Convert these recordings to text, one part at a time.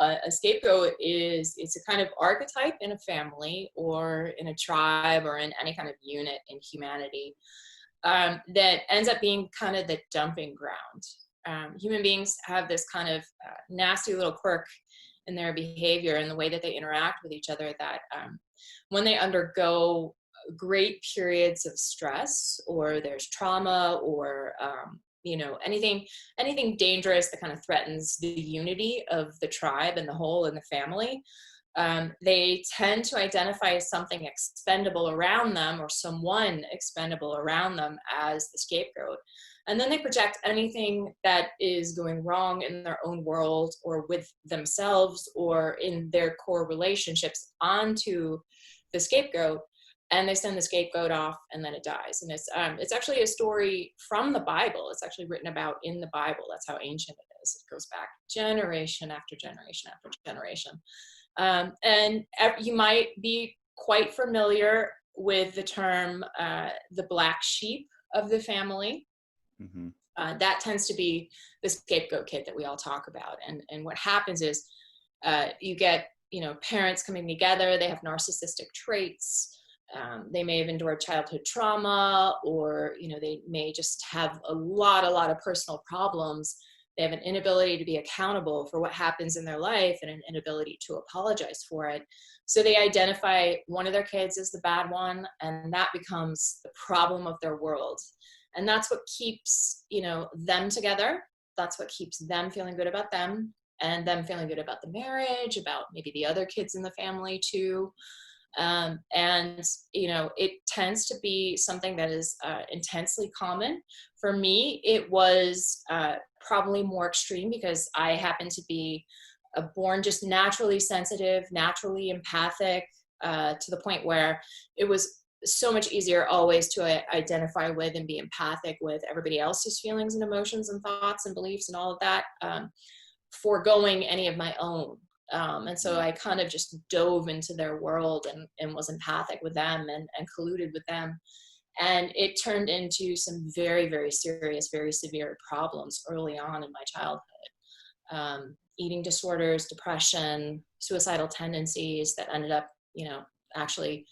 a scapegoat it's a kind of archetype in a family or in a tribe or in any kind of unit in humanity that ends up being kind of the dumping ground. Human beings have this kind of nasty little quirk in their behavior and the way that they interact with each other that when they undergo great periods of stress or there's trauma or anything dangerous that kind of threatens the unity of the tribe and the whole and the family, they tend to identify something expendable around them or someone expendable around them as the scapegoat. And then they project anything that is going wrong in their own world or with themselves or in their core relationships onto the scapegoat. And they send the scapegoat off and then it dies. And it's actually a story from the Bible. It's actually written about in the Bible. That's how ancient it is. It goes back generation after generation after generation. And you might be quite familiar with the term the black sheep of the family. Mm-hmm. That tends to be the scapegoat kid that we all talk about. And what happens is you get parents coming together. They have narcissistic traits. They may have endured childhood trauma, or they may just have a lot of personal problems. They have an inability to be accountable for what happens in their life and an inability to apologize for it. So they identify one of their kids as the bad one, and that becomes the problem of their world. And that's what keeps, them together. That's what keeps them feeling good about them and them feeling good about the marriage, about maybe the other kids in the family too. It tends to be something that is intensely common. For me, it was probably more extreme because I happen to be born just naturally sensitive, naturally empathic, to the point where it was so much easier always to identify with and be empathic with everybody else's feelings and emotions and thoughts and beliefs and all of that, foregoing any of my own. And so I kind of just dove into their world and was empathic with them and colluded with them. And it turned into some very, very serious, very severe problems early on in my childhood. Eating disorders, depression, suicidal tendencies that ended up, actually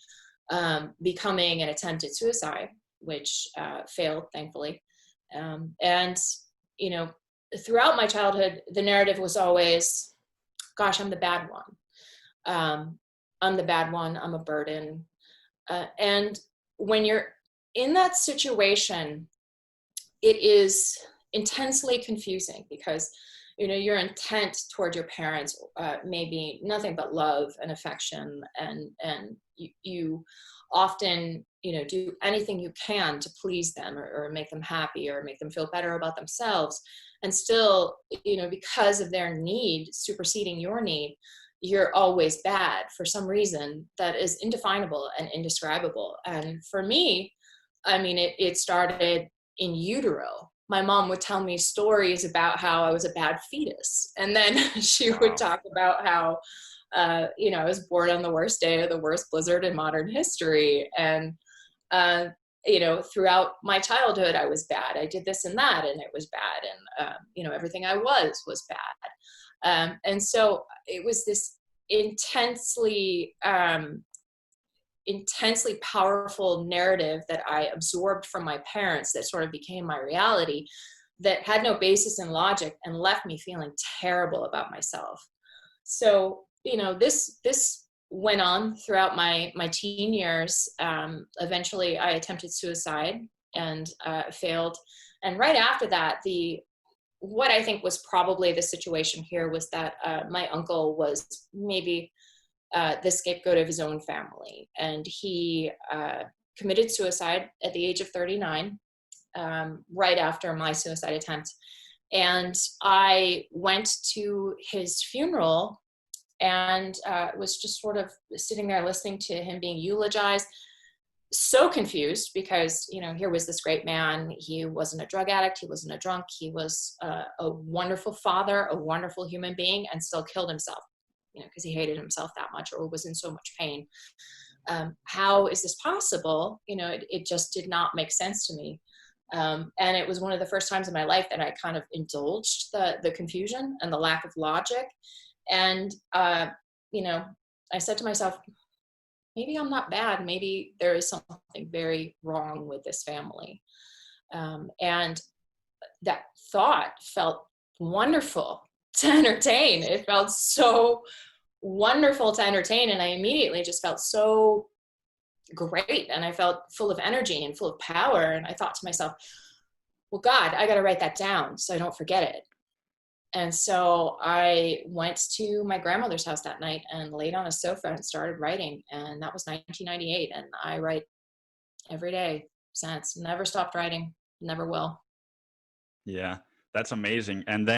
becoming an attempted suicide, which failed, thankfully. Throughout my childhood, the narrative was always, gosh, I'm the bad one. I'm the bad one. I'm a burden. And when you're in that situation, it is intensely confusing because, your intent toward your parents may be nothing but love and affection. And you often, do anything you can to please them or make them happy or make them feel better about themselves. And still, because of their need superseding your need, you're always bad for some reason that is indefinable and indescribable. And for me, it started in utero. My mom would tell me stories about how I was a bad fetus. And then she would talk about how, I was born on the worst day of the worst blizzard in modern history. And, throughout my childhood, I was bad. I did this and that, and it was bad. And, everything I was bad. And so it was this intensely powerful narrative that I absorbed from my parents that sort of became my reality, that had no basis in logic and left me feeling terrible about myself. So, this went on throughout my teen years. Eventually I attempted suicide and failed. And right after that, what I think was probably the situation here was that my uncle was maybe the scapegoat of his own family. And he committed suicide at the age of 39, right after my suicide attempt. And I went to his funeral and was just sort of sitting there listening to him being eulogized, so confused because, here was this great man. He wasn't a drug addict. He wasn't a drunk. He was a wonderful father, a wonderful human being, and still killed himself, because he hated himself that much or was in so much pain. How is this possible? It just did not make sense to me. And it was one of the first times in my life that I kind of indulged the confusion and the lack of logic. And, you know, I said to myself, maybe I'm not bad. Maybe there is something very wrong with this family. And that thought felt wonderful to entertain. It felt so wonderful to entertain. And I immediately just felt so great. And I felt full of energy and full of power. And I thought to myself, well, God, I got to write that down so I don't forget it. And so I went to my grandmother's house that night and laid on a sofa and started writing. And that was 1998. And I write every day since. Never stopped writing, never will. Yeah, that's amazing. And then